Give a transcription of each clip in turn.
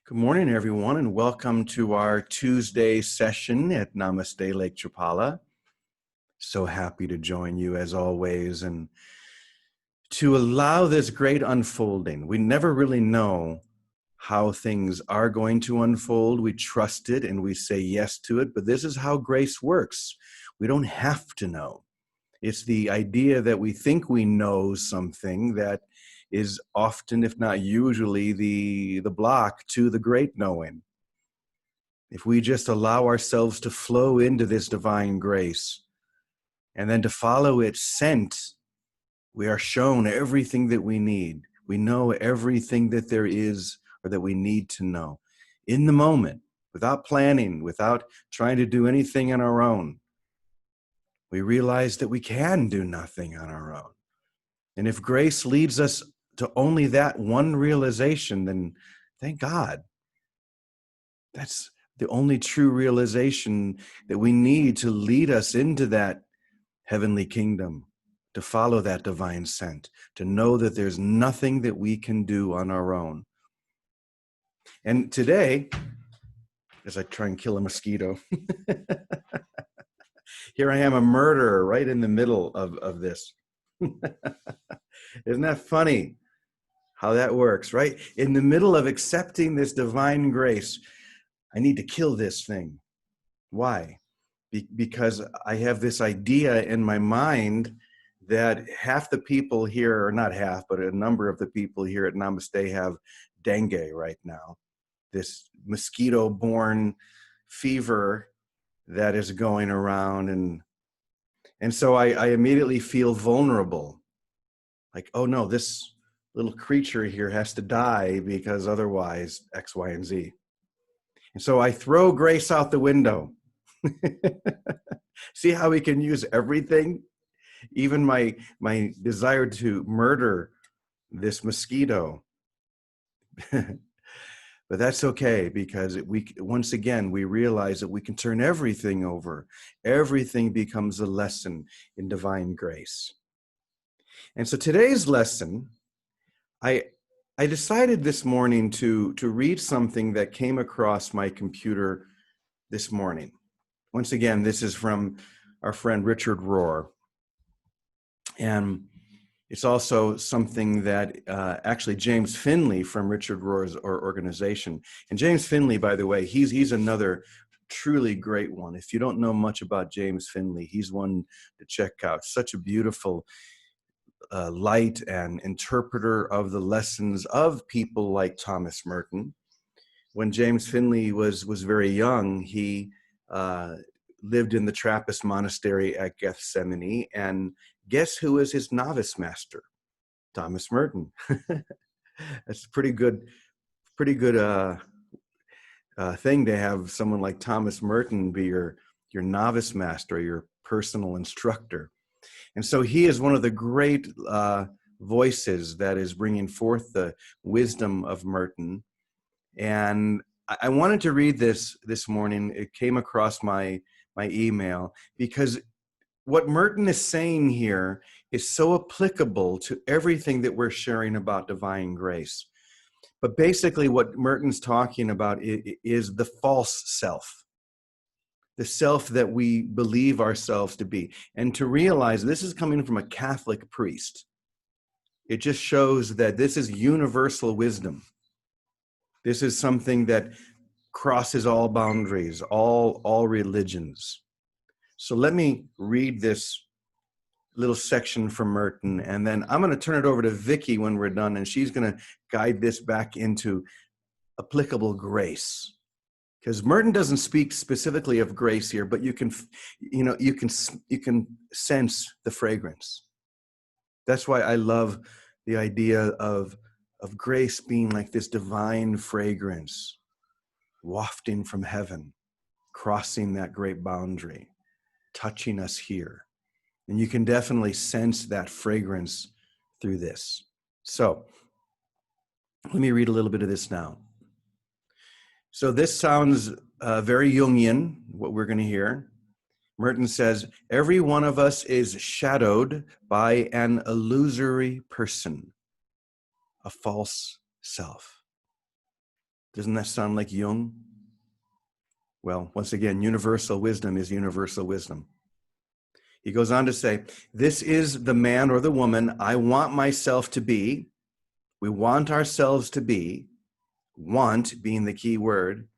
Good morning, everyone, and welcome to our Tuesday session at Namaste Lake Chapala. So happy to join you as always and to allow this great unfolding. We never really know how things are going to unfold. We trust it and we say yes to it, but this is how grace works. We don't have to know. It's the idea that we think we know something that is often, if not usually, the block to the great knowing. If we just allow ourselves to flow into this divine grace and then to follow its scent, we are shown everything that we need. We know everything that there is or that we need to know in the moment, without planning, without trying to do anything on our own. We realize that we can do nothing on our own. And if grace leads us to only that one realization, then thank God. That's the only true realization that we need to lead us into that heavenly kingdom, to follow that divine scent, to know that there's nothing that we can do on our own. And today, as I try and kill a mosquito, here I am, a murderer right in the middle of this. Isn't that funny how that works, right? In the middle of accepting this divine grace, I need to kill this thing. Why? Because I have this idea in my mind that half the people here, or not half, but a number of the people here at Namaste have dengue right now, this mosquito-borne fever that is going around. And so I immediately feel vulnerable. Like, oh no, this little creature here has to die because otherwise X, Y, and Z. And so I throw grace out the window. See how we can use everything? Even my desire to murder this mosquito. But that's okay, because once again, we realize that we can turn everything over. Everything becomes a lesson in divine grace. And so today's lesson, I decided this morning to read something that came across my computer this morning. Once again, this is from our friend Richard Rohr. And it's also something that actually James Finley from Richard Rohr's organization. And James Finley, by the way, he's another truly great one. If you don't know much about James Finley, he's one to check out. Such a beautiful light and interpreter of the lessons of people like Thomas Merton. When James Finley was very young, he lived in the Trappist monastery at Gethsemane, and guess who was his novice master? Thomas Merton. That's a pretty good thing to have someone like Thomas Merton be your novice master, your personal instructor. And so he is one of the great voices that is bringing forth the wisdom of Merton. And I wanted to read this morning. It came across my email because what Merton is saying here is so applicable to everything that we're sharing about divine grace. But basically what Merton's talking about is the false self, the self that we believe ourselves to be. And to realize this is coming from a Catholic priest, it just shows that this is universal wisdom. This is something that crosses all boundaries, all religions. So let me read this little section from Merton, and then I'm going to turn it over to Vicki when we're done, and she's going to guide this back into applicable grace. Because Merton doesn't speak specifically of grace here, but you can sense the fragrance. That's why I love the idea of grace being like this divine fragrance wafting from heaven, crossing that great boundary, touching us here. And you can definitely sense that fragrance through this. So let me read a little bit of this now. So this sounds very Jungian, what we're going to hear. Merton says, every one of us is shadowed by an illusory person, a false self. Doesn't that sound like Jung? Well, once again, universal wisdom is universal wisdom. He goes on to say, this is the man or the woman I want myself to be. We want ourselves to be, want being the key word,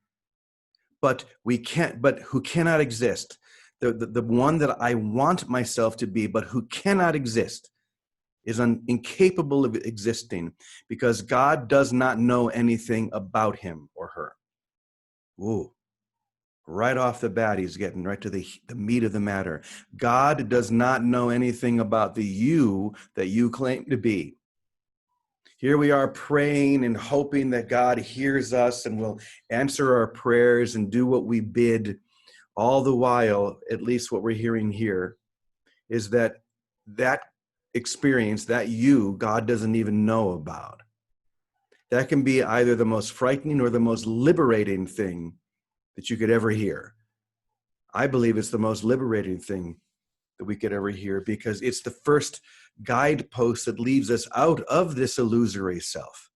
but who cannot exist. The one that I want myself to be, but who cannot exist, is incapable of existing because God does not know anything about him or her. Ooh. Right off the bat, he's getting right to the meat of the matter. God does not know anything about the you that you claim to be. Here we are praying and hoping that God hears us and will answer our prayers and do what we bid. All the while, at least what we're hearing here, is that experience, that you, God doesn't even know about. That can be either the most frightening or the most liberating thing that you could ever hear. I believe it's the most liberating thing that we could ever hear because it's the first guidepost that leads us out of this illusory self.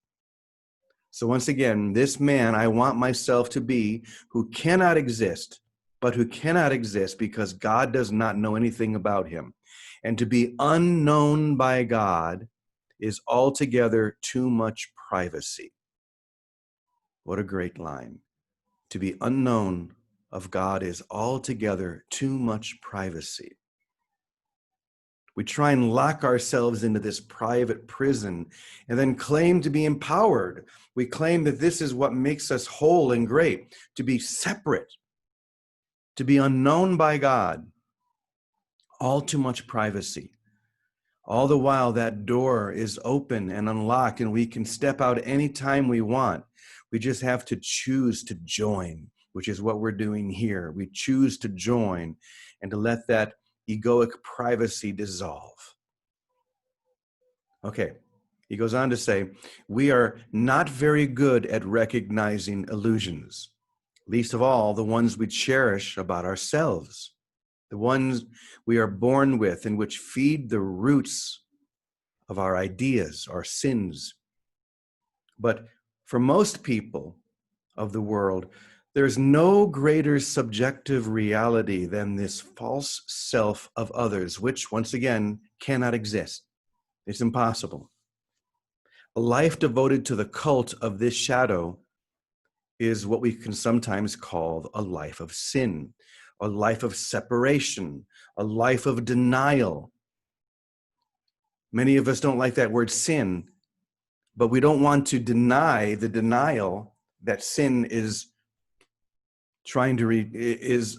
So once again, this man I want myself to be who cannot exist, but who cannot exist because God does not know anything about him. And to be unknown by God is altogether too much privacy. What a great line. To be unknown of God is altogether too much privacy. We try and lock ourselves into this private prison and then claim to be empowered. We claim that this is what makes us whole and great, to be separate, to be unknown by God. All too much privacy. All the while that door is open and unlocked and we can step out anytime we want. We just have to choose to join, which is what we're doing here. We choose to join and to let that egoic privacy dissolve. Okay, he goes on to say, we are not very good at recognizing illusions, least of all the ones we cherish about ourselves, the ones we are born with and which feed the roots of our ideas, our sins. But for most people of the world, there's no greater subjective reality than this false self of others, which, once again, cannot exist. It's impossible. A life devoted to the cult of this shadow is what we can sometimes call a life of sin, a life of separation, a life of denial. Many of us don't like that word sin, but we don't want to deny the denial that sin is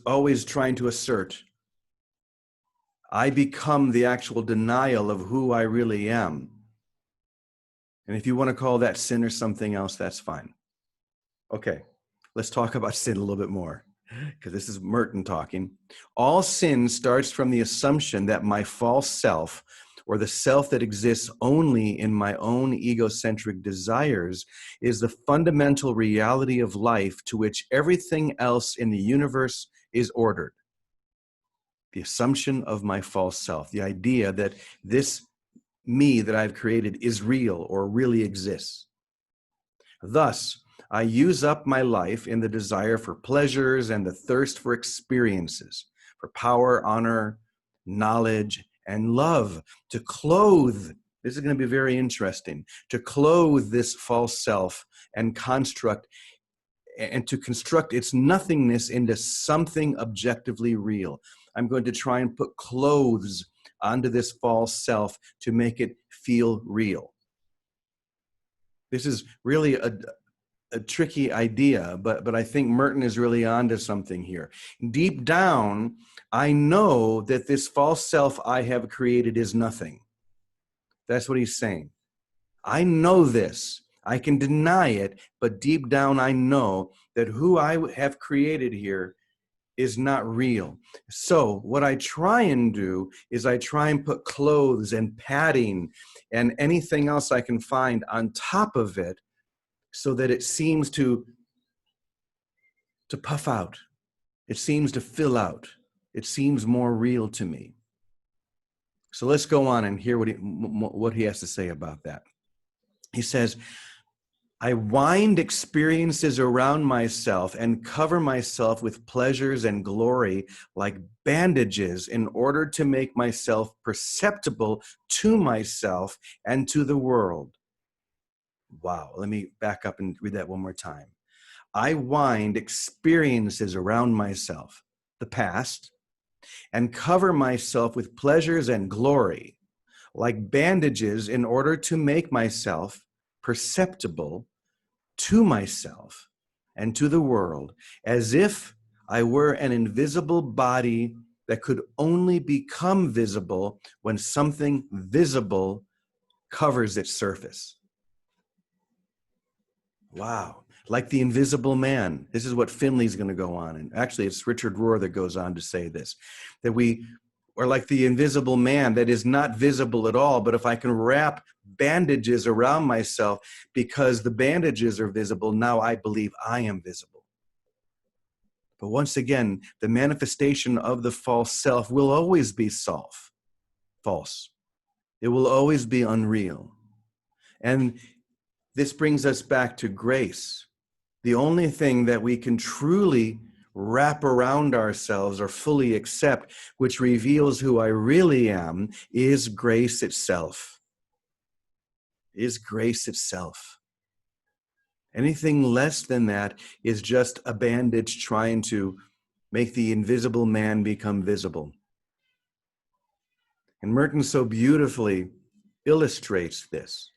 always trying to assert. I become the actual denial of who I really am. And if you want to call that sin or something else, that's fine. Okay, let's talk about sin a little bit more, because this is Merton talking. All sin starts from the assumption that my false self, or the self that exists only in my own egocentric desires, is the fundamental reality of life to which everything else in the universe is ordered. The assumption of my false self, the idea that this me that I've created is real or really exists. Thus, I use up my life in the desire for pleasures and the thirst for experiences, for power, honor, knowledge, and love, to clothe, this is going to be very interesting, to clothe this false self and to construct its nothingness into something objectively real. I'm going to try and put clothes onto this false self to make it feel real. This is really a tricky idea, but I think Merton is really onto something here. Deep down, I know that this false self I have created is nothing. That's what he's saying. I know this. I can deny it, but deep down I know that who I have created here is not real. So what I try and do is I try and put clothes and padding and anything else I can find on top of it so that it seems to puff out. It seems to fill out. It seems more real to me. So let's go on and hear what he has to say about that. He says, I wind experiences around myself and cover myself with pleasures and glory like bandages in order to make myself perceptible to myself and to the world. Wow, let me back up and read that one more time. I wind experiences around myself, the past, and cover myself with pleasures and glory like bandages in order to make myself perceptible to myself and to the world, as if I were an invisible body that could only become visible when something visible covers its surface. Wow. Like the invisible man. This is what Finley's going to go on. And actually, it's Richard Rohr that goes on to say this, that we are like the invisible man that is not visible at all. But if I can wrap bandages around myself because the bandages are visible, now I believe I am visible. But once again, the manifestation of the false self will always be false. It will always be unreal. And this brings us back to grace. The only thing that we can truly wrap around ourselves or fully accept, which reveals who I really am, is grace itself. Is grace itself. Anything less than that is just a bandage trying to make the invisible man become visible. And Merton so beautifully illustrates this,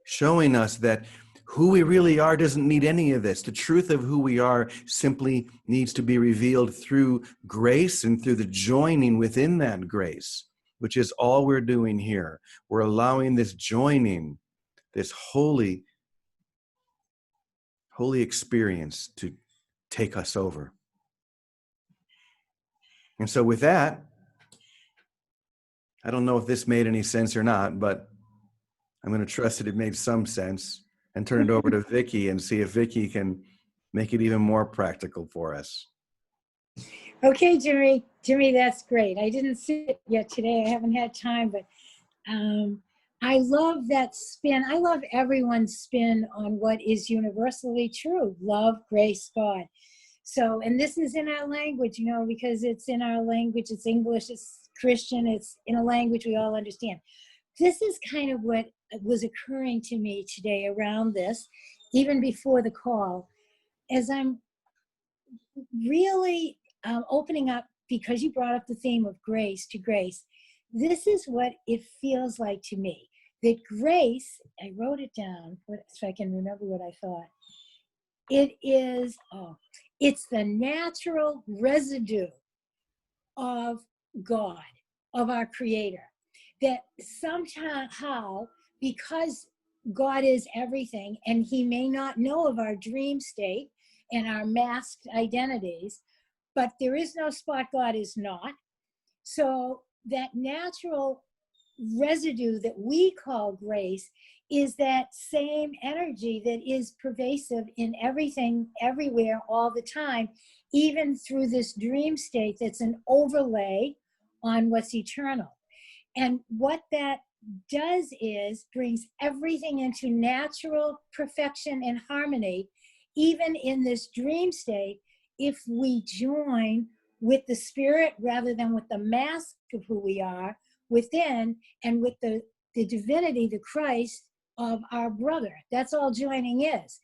showing us that who we really are doesn't need any of this. The truth of who we are simply needs to be revealed through grace and through the joining within that grace, which is all we're doing here. We're allowing this joining, this holy experience to take us over. And so with that, I don't know if this made any sense or not, but I'm going to trust that it made some sense and turn it over to Vicki and see if Vicki can make it even more practical for us. Okay, Jimmy, that's great. I didn't see it yet today. I haven't had time, but I love that spin. I love everyone's spin on what is universally true. Love, grace, God. So, and this is in our language, because it's in our language. It's English, it's Christian, it's in a language we all understand. This is kind of what was occurring to me today around this, even before the call, as I'm really opening up, because you brought up the theme of grace to grace. This is what it feels like to me. That grace, I wrote it down so I can remember what I thought. It is, it's the natural residue of God, of our Creator. That somehow, because God is everything, and He may not know of our dream state and our masked identities, but there is no spot God is not. So that natural residue that we call grace is that same energy that is pervasive in everything, everywhere, all the time, even through this dream state that's an overlay on what's eternal. And what that does is brings everything into natural perfection and harmony, even in this dream state, if we join with the spirit rather than with the mask of who we are within, and with the divinity, the Christ of our brother. That's all joining is.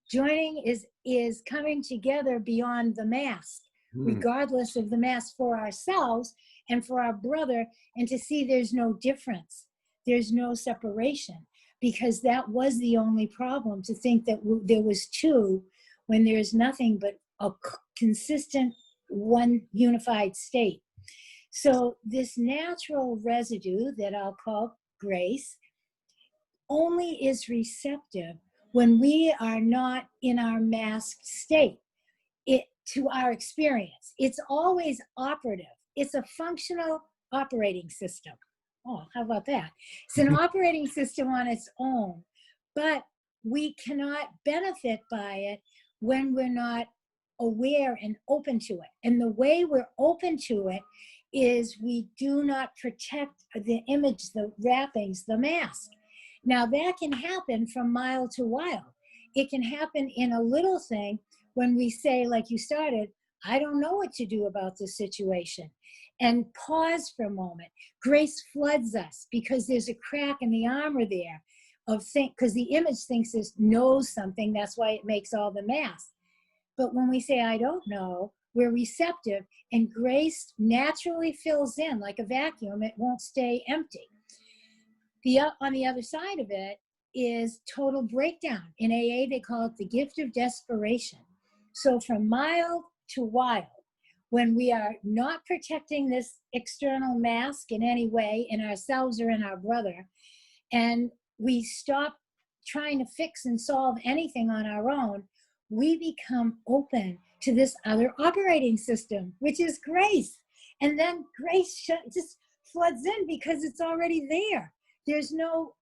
Joining is coming together beyond the mask, regardless of the mask, for ourselves and for our brother, and to see there's no difference. There's no separation, because that was the only problem, to think that there was two when there's nothing but a consistent one unified state. So this natural residue that I'll call grace only is receptive when we are not in our masked state. To our experience, it's always operative. It's a functional operating system. Oh, how about that? It's an operating system on its own, but we cannot benefit by it when we're not aware and open to it. And the way we're open to it is we do not protect the image, the wrappings, the mask. Now that can happen from mild to wild. It can happen in a little thing when we say, like you started, I don't know what to do about this situation. And pause for a moment. Grace floods us because there's a crack in the armor there of because the image thinks it knows something. That's why it makes all the mass. But when we say, I don't know, we're receptive, and grace naturally fills in like a vacuum. It won't stay empty. On the other side of it is total breakdown. In AA, they call it the gift of desperation. So from mild to wild, when we are not protecting this external mask in any way, in ourselves or in our brother, and we stop trying to fix and solve anything on our own, we become open to this other operating system, which is grace. And then grace just floods in because it's already there. There's no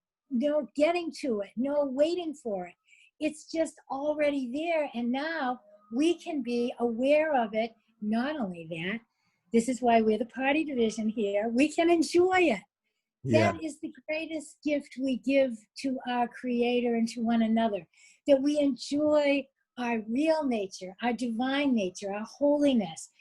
getting to it, no waiting for it. It's just already there. And now we can be aware of it. Not only that, this is why we're the party division here. We can enjoy it. Yeah. That is the greatest gift we give to our Creator and to one another, that we enjoy our real nature, our divine nature, our holiness.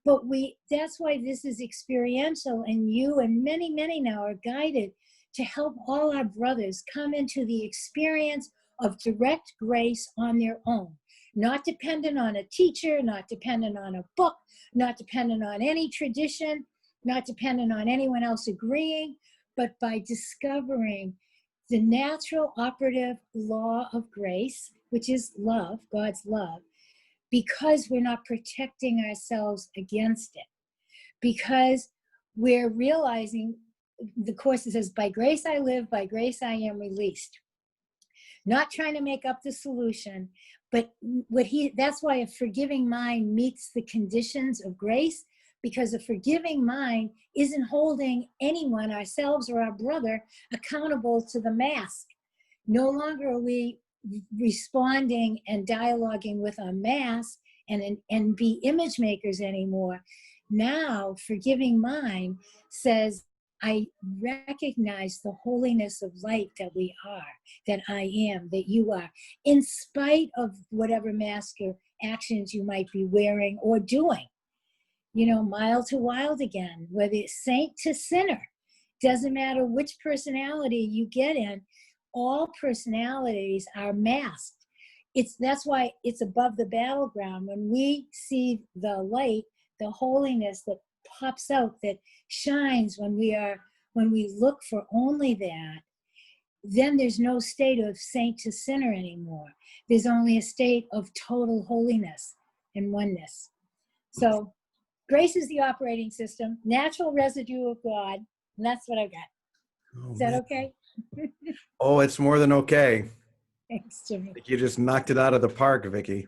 But that's why this is experiential, and you and many, many now are guided to help all our brothers come into the experience of direct grace on their own, not dependent on a teacher, not dependent on a book, not dependent on any tradition, not dependent on anyone else agreeing, but by discovering the natural operative law of grace, which is love, God's love, because we're not protecting ourselves against it. Because we're realizing, the Course says, by grace I live, by grace I am released. Not trying to make up the solution, but that's why a forgiving mind meets the conditions of grace, because a forgiving mind isn't holding anyone, ourselves or our brother, accountable to the mask. No longer are we responding and dialoguing with a mask and be image makers anymore. Now, forgiving mind says, I recognize the holiness of light that we are, that I am, that you are, in spite of whatever mask or actions you might be wearing or doing. You know, mild to wild again, whether it's saint to sinner, doesn't matter which personality you get in, all personalities are masked. That's why it's above the battleground. When we see the light, the holiness that pops out, that shines when we look for only that, then there's no state of saint to sinner anymore. There's only a state of total holiness and oneness. So grace is the operating system, natural residue of God, and that's what I've got. Oh, Is that man. okay? Oh, it's more than okay. Thanks, Jimmy. You just knocked it out of the park, Vicki.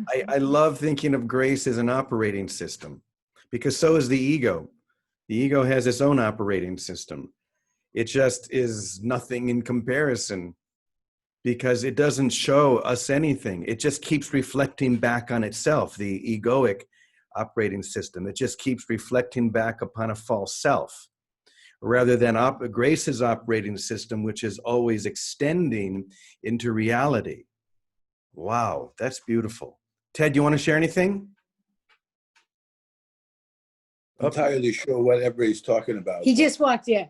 I love thinking of grace as an operating system, because so is the ego. The ego has its own operating system. It just is nothing in comparison, because it doesn't show us anything. It just keeps reflecting back on itself, the egoic operating system. It just keeps reflecting back upon a false self, rather than Grace's operating system, which is always extending into reality. Wow, that's beautiful. Ted, you want to share anything? Entirely sure whatever he's talking about. He just walked in.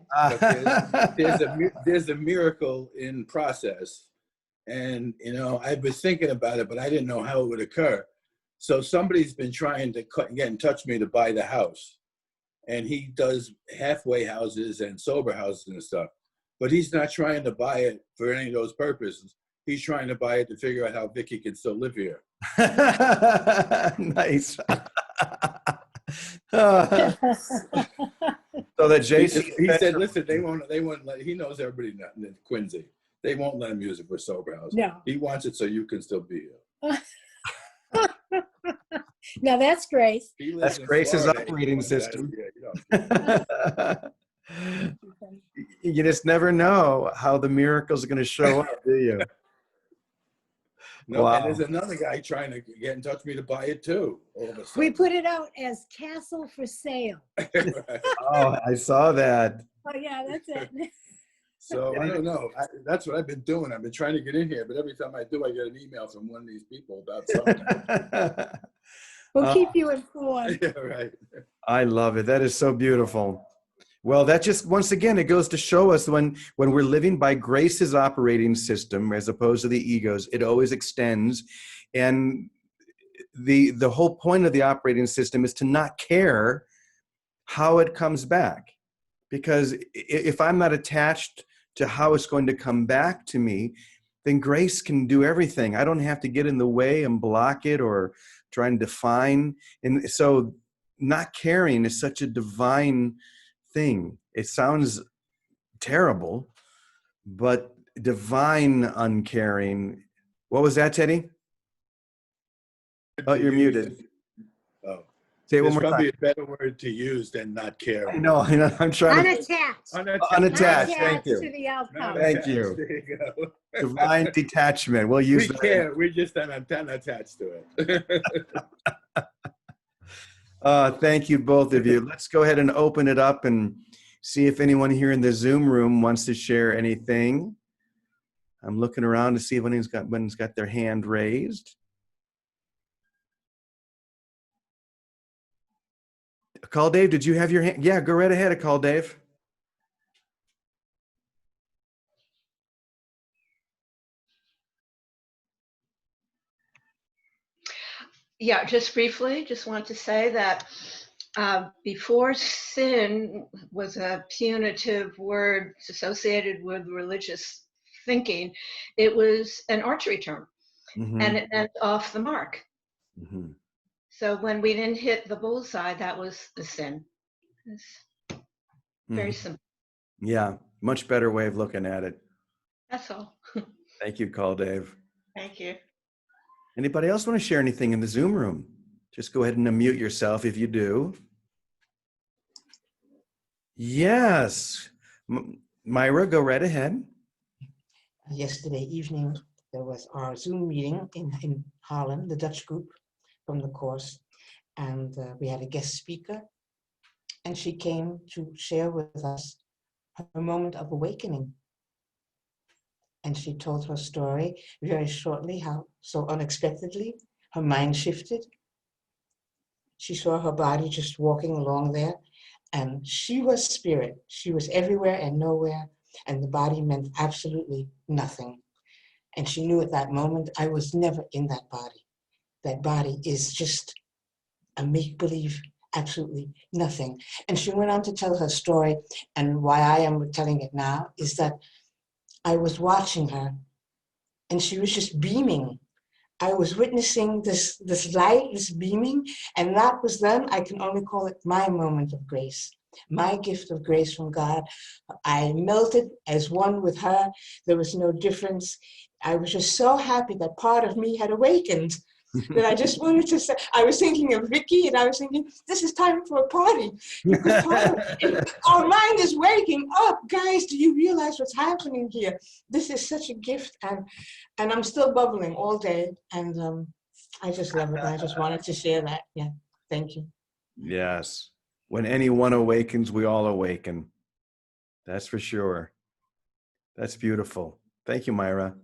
There's a miracle in process. And, you know, I've been thinking about it, but I didn't know how it would occur. So somebody's been trying to get in touch with me to buy the house. And he does halfway houses and sober houses and stuff. But he's not trying to buy it for any of those purposes. He's trying to buy it to figure out how Vicki can still live here. Nice. So that JC, he said, listen, they won't let, he knows everybody in Quincy. They won't let him use it for sober house. No. He wants it so you can still be here. Now that's grace. That's Grace's operating system. You just never know how the miracle's going to show up, do you? No, Wow. and there's another guy trying to get in touch with me to buy it too. All of a sudden. We put it out as castle for sale. Oh, I saw that. Oh yeah, that's it. So I don't know. That's what I've been doing. I've been trying to get in here, but every time I do, I get an email from one of these people about something. We'll keep you informed. Yeah, right. I love it. That is so beautiful. Well, that just, once again, it goes to show us when we're living by grace's operating system, as opposed to the ego's, it always extends. And the whole point of the operating system is to not care how it comes back. Because if I'm not attached to how it's going to come back to me, then grace can do everything. I don't have to get in the way and block it or try and define. And so not caring is such a divine thing. It sounds terrible, but divine uncaring. What was that, Teddy? Oh, you're muted. Oh. Say it one There's more probably time. a better word to use than not care. I know. I'm trying to. Unattached. Unattached. Unattached Thank you. to the outcome. Thank you. There you go. Divine detachment. We'll use We that. care. We're just unattached to it. Thank you, both of you. Let's go ahead and open it up and see if anyone here in the Zoom room wants to share anything. I'm looking around to see if anyone's got their hand raised. Call Dave, did you have your hand? Yeah, go right ahead, Call Dave. Yeah, just briefly, just want to say that before sin was a punitive word associated with religious thinking, it was an archery term, and it meant off the mark. Mm-hmm. So when we didn't hit the bullseye, that was the sin. It's very simple. Yeah, much better way of looking at it. That's all. Thank you, Call Dave. Thank you. Anybody else want to share anything in the Zoom room? Just go ahead and unmute yourself if you do. Yes. Myra, go right ahead. Yesterday evening, there was our Zoom meeting in Harlem, the Dutch group from the course, and we had a guest speaker, and she came to share with us her moment of awakening. And she told her story very shortly, how so unexpectedly her mind shifted. She saw her body just walking along there, and she was spirit. She was everywhere and nowhere, and the body meant absolutely nothing. And she knew at that moment, I was never in that body. That body is just a make-believe, absolutely nothing. And she went on to tell her story, and why I am telling it now is that I was watching her, and she was just beaming. I was witnessing this light, this beaming, and that was then, I can only call it my moment of grace, my gift of grace from God. I melted as one with her. There was no difference. I was just so happy that part of me had awakened, that I just wanted to say, I was thinking of Vicky, and I was thinking, this is time for a party. Because our mind is waking up. Guys, do you realize what's happening here? This is such a gift, and I'm still bubbling all day, and I just love it, and I just wanted to share that. Yeah, thank you. Yes. When anyone awakens, we all awaken. That's for sure. That's beautiful. Thank you, Myra.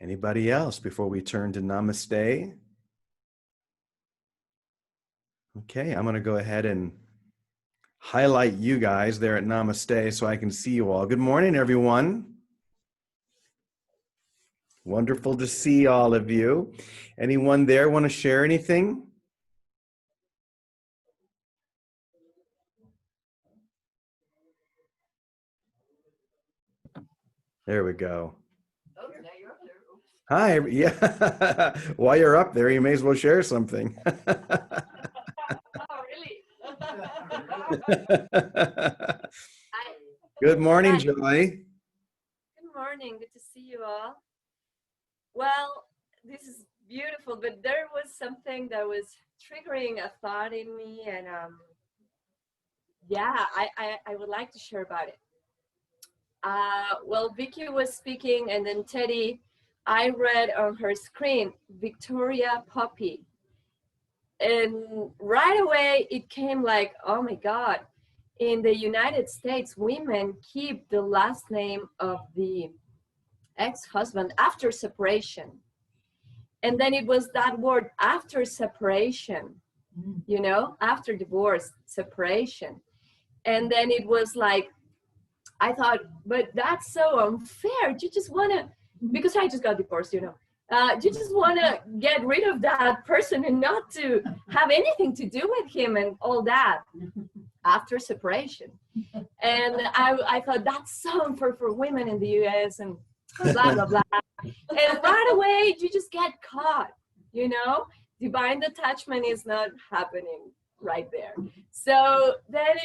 Anybody else before we turn to Namaste? Okay, I'm going to go ahead and highlight you guys there at Namaste so I can see you all. Good morning, everyone. Wonderful to see all of you. Anyone there want to share anything? There we go. Oh, now you're up there. Hi, yeah. While you're up there, you may as well share something. Oh, really? Hi. Good morning, Hi. Joy. Good morning. Good to see you all. Well, this is beautiful, but there was something that was triggering a thought in me, and yeah, I would like to share about it. Well, Vicky was speaking, and then Teddy, I read on her screen, Victoria Poppy. And right away, it came like, oh my God, in the United States, women keep the last name of the ex-husband after separation. And then it was that word after separation, you know, after divorce, separation. And then it was like, I thought, but that's so unfair. You just want to, because I just got divorced, you know. You just want to get rid of that person and not to have anything to do with him and all that after separation. And I thought that's so unfair for women in the US and blah, blah, blah. And right away, you just get caught, you know? Divine detachment is not happening right there. So then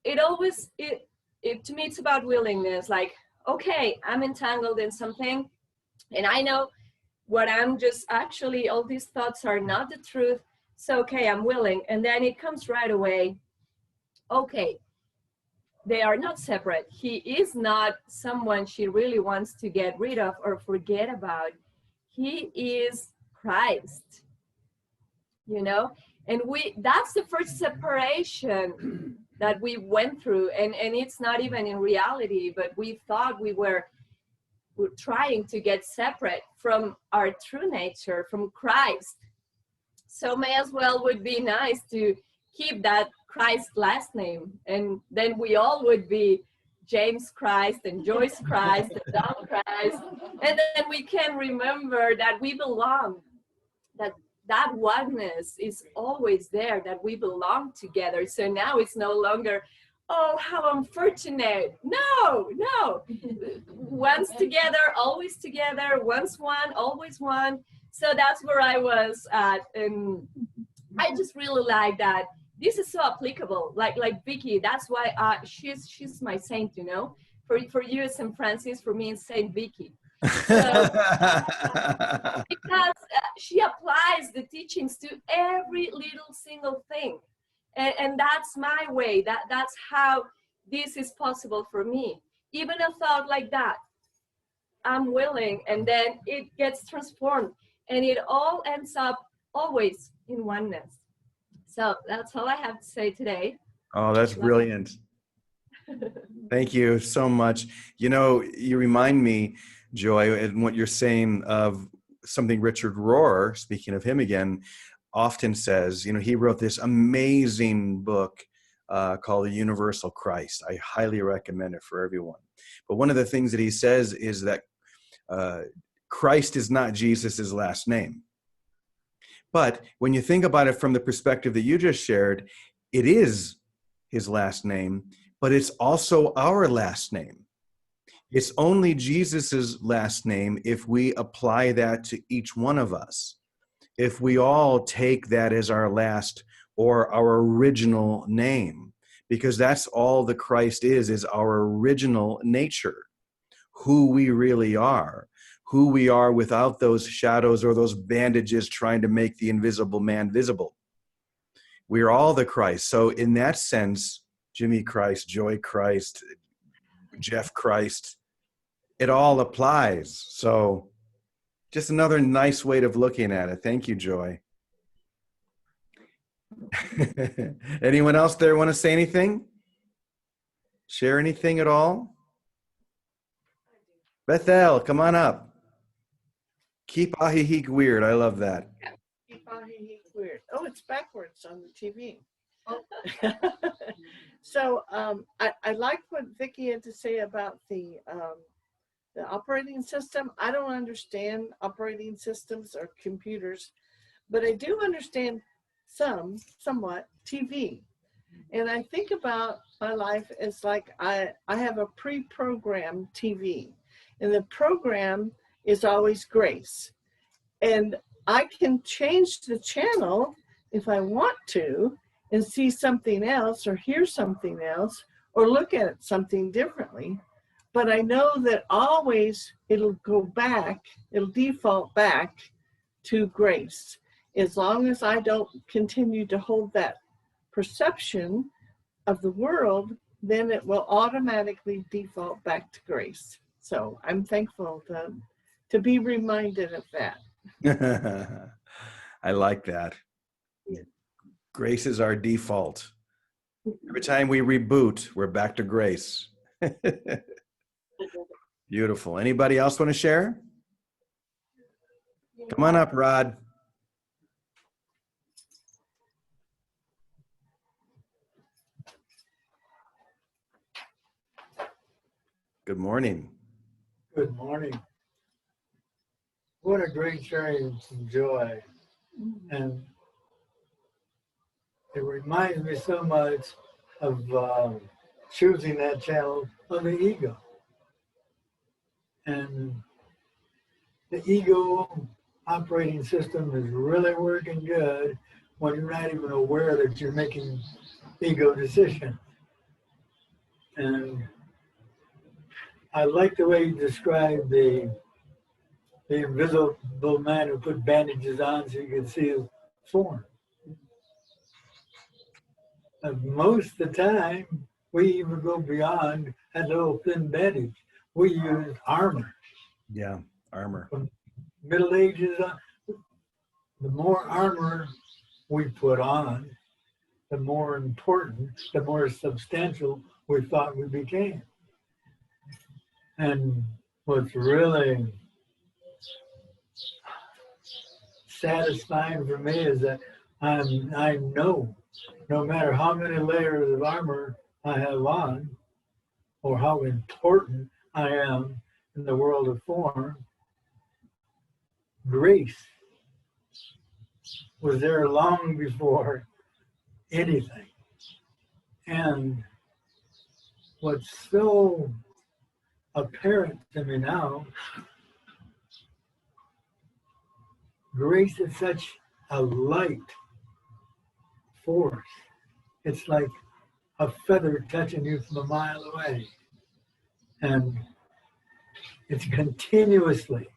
it always, to me, it's about willingness. Like, okay, I'm entangled in something, and I know what I'm just actually, all these thoughts are not the truth. So, okay, I'm willing. And then it comes right away. Okay, they are not separate. He is not someone she really wants to get rid of or forget about. He is Christ, you know? And that's the first separation that we went through. And it's not even in reality, but we thought we're trying to get separate from our true nature, from Christ. So may as well would be nice to keep that Christ last name. And then we all would be James Christ and Joyce Christ and Don Christ. And then we can remember that we belong, that oneness is always there, that we belong together. So now it's no longer, oh, how unfortunate. No. Once together, always together. Once one, always one. So that's where I was at. And I just really like that. This is so applicable. Like Vicky, that's why she's my saint, you know. For you it's St. Francis, for me it's Saint Vicky. So, because she applies the teachings to every little single thing. And that's my way. That's how this is possible for me. Even a thought like that, I'm willing, and then it gets transformed, and it all ends up always in oneness. So that's all I have to say today. Oh, that's brilliant. Thank you so much. You know, you remind me, Joy, and what you're saying of something Richard Rohr, speaking of him again, often says. You know, he wrote this amazing book called The Universal Christ. I highly recommend it for everyone. But one of the things that he says is that Christ is not Jesus's last name. But when you think about it from the perspective that you just shared, it is his last name, but it's also our last name. It's only Jesus's last name if we apply that to each one of us. If we all take that as our last or our original name, because that's all the Christ is our original nature, who we really are, who we are without those shadows or those bandages trying to make the invisible man visible. We are all the Christ. So in that sense, Jimmy Christ, Joy Christ, Jeff Christ, it all applies. So just another nice way of looking at it. Thank you, Joy. Anyone else there want to say anything? Share anything at all? Bethel, come on up. Keep Ahihik weird. I love that. Keep Ahihik weird. Oh, it's backwards on the TV. Oh. So I like what Vicki had to say about the operating system. I don't understand operating systems or computers, but I do understand somewhat TV. And I think about my life as like I have a pre-programmed TV, and the program is always grace. And I can change the channel if I want to and see something else or hear something else or look at something differently. But I know that always it'll go back, it'll default back to grace. As long as I don't continue to hold that perception of the world, then it will automatically default back to grace. So I'm thankful to be reminded of that. I like that. Yeah. Grace is our default. Every time we reboot, we're back to grace. Beautiful. Anybody else want to share? Come on up, Rod. Good morning. Good morning. What a great experience and joy. And it reminds me so much of choosing that channel of the ego. And the ego operating system is really working good when you're not even aware that you're making ego decisions. And I like the way you described the invisible man who put bandages on so you could see his form. And most of the time, we even go beyond that little thin bandage. We use armor. Yeah, armor. From Middle Ages, the more armor we put on, the more important, the more substantial we thought we became. And what's really satisfying for me is that I know no matter how many layers of armor I have on or how important I am in the world of form, grace was there long before anything. And what's so apparent to me now, grace is such a light force. It's like a feather touching you from a mile away. And it's continuously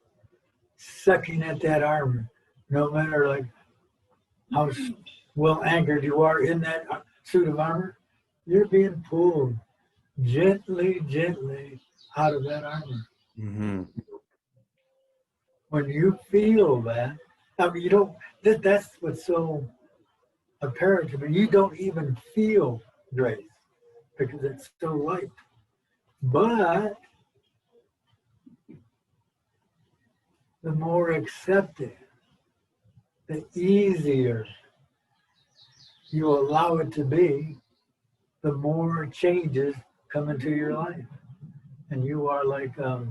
sucking at that armor, no matter like how well anchored you are in that suit of armor, you're being pulled gently, gently out of that armor. Mm-hmm. When you feel that, I mean, you don't, that's what's so apparent to me. You don't even feel grace because it's so light. But the more accepting, the easier you allow it to be, the more changes come into your life. And you are like, I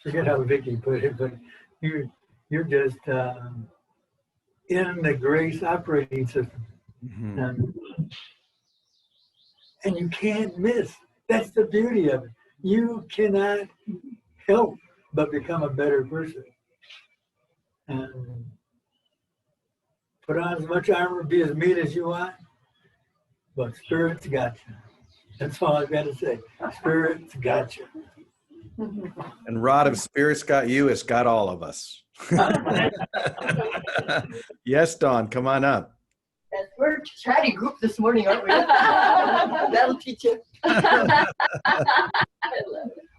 forget how Vicky put it, but you're just in the grace operating system. Mm-hmm. And you can't miss. That's the beauty of it. You cannot help but become a better person. And put on as much armor, be as mean as you want, but Spirit's got you. That's all I've got to say. Spirit's got you. And Rod, if Spirit's got you, it's got all of us. Yes, Dawn, come on up. Yes, we're a chatty group this morning, aren't we? That'll teach you.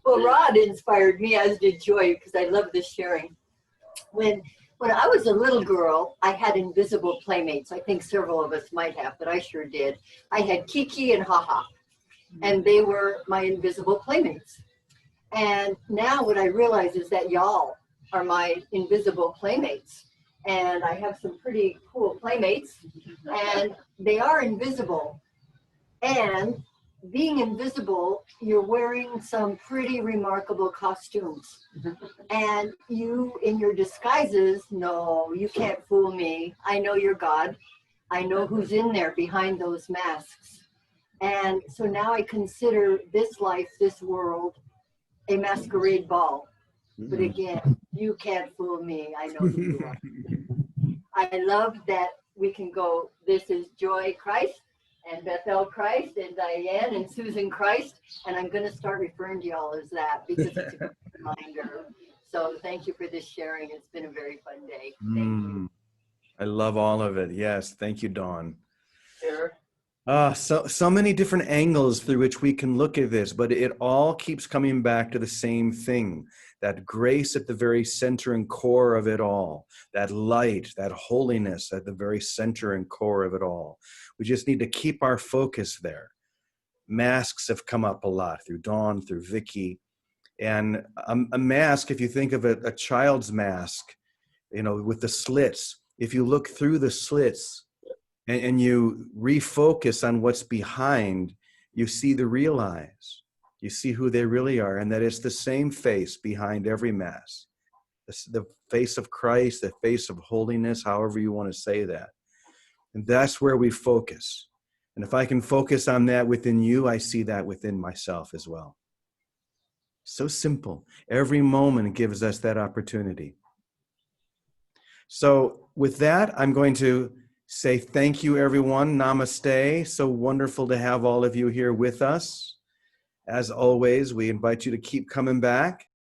Well, Rod inspired me, as did Joy, because I love this sharing. When I was a little girl, I had invisible playmates. I think several of us might have, but I sure did. I had Kiki and Haha, and they were my invisible playmates. And now what I realize is that y'all are my invisible playmates. And I have some pretty cool playmates, and they are invisible. And being invisible, you're wearing some pretty remarkable costumes. And you, in your disguises, no, you can't fool me. I know you're God. I know who's in there behind those masks. And so now I consider this life, this world, a masquerade ball. But again, you can't fool me. I know who you are. I love that we can go, this is Joy Christ, and Bethel Christ, and Diane, and Susan Christ, and I'm going to start referring to y'all as that because it's a good reminder. So thank you for this sharing. It's been a very fun day. Thank you. I love all of it. Yes, thank you, Dawn. Sure. So many different angles through which we can look at this, but it all keeps coming back to the same thing, that grace at the very center and core of it all, that light, that holiness at the very center and core of it all. We just need to keep our focus there. Masks have come up a lot through Dawn, through Vicky. And a mask, if you think of a child's mask, with the slits, if you look through the slits and you refocus on what's behind, you see the real eyes. You see who they really are, and that it's the same face behind every mask. The face of Christ, the face of holiness, however you want to say that. And that's where we focus. And if I can focus on that within you, I see that within myself as well. So simple. Every moment gives us that opportunity. So with that, I'm going to say thank you, everyone. Namaste. So wonderful to have all of you here with us. As always, we invite you to keep coming back.